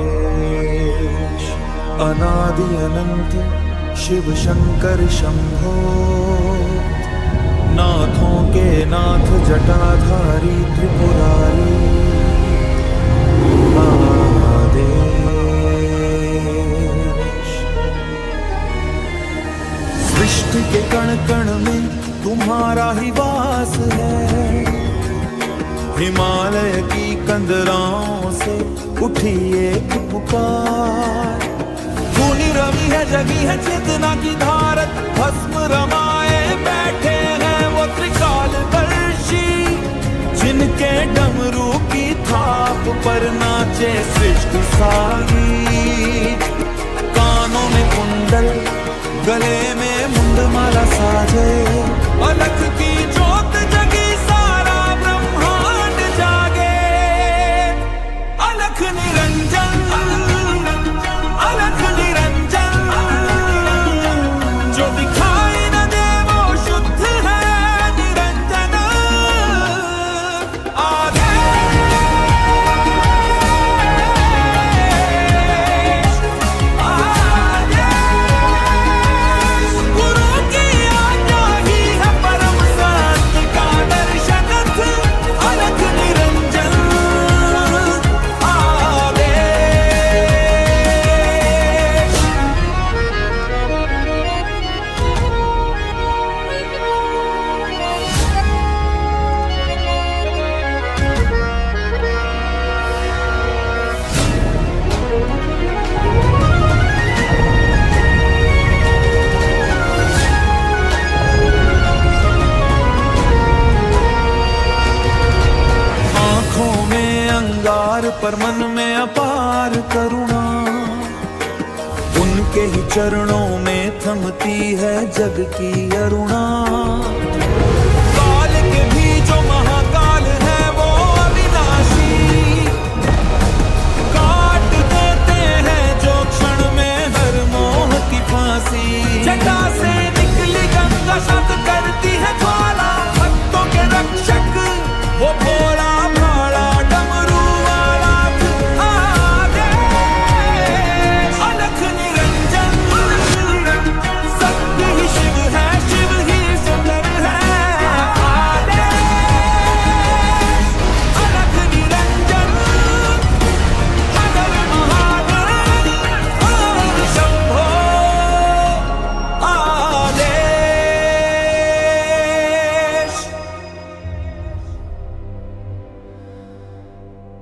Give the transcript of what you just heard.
आदेश अनादि अनंत शिव शंकर शंभो, नाथों के नाथ जटाधारी त्रिपुरारी आदेश। सृष्टि के कण कण में तुम्हारा ही वास है, हिमालय की कंदराओं से उठी एक पुकार। खूनी रवि है जगी है चेतना की धारत, भस्म रमाए बैठे हैं वो त्रिकालदर्शी, जिनके डमरू की थाप पर नाचे सृष्टि सारी। कानों में कुंडल गले में मुंडमाला साजे, अलख की ज्योत जगी सारा ब्रह्मांड जागे। अलख निरंजन अलख निरंजन, जो दिखाई न दे वो शुद्ध है निरंजन। आदेश आदेश, गुरु की आज्ञा ही है परम सत्य का दर्शन। अलख निरंजन आदेश। आँखों में अंगार पर मन में अपार करुणा, उनके ही चरणों में थमती है जग की अरुणा।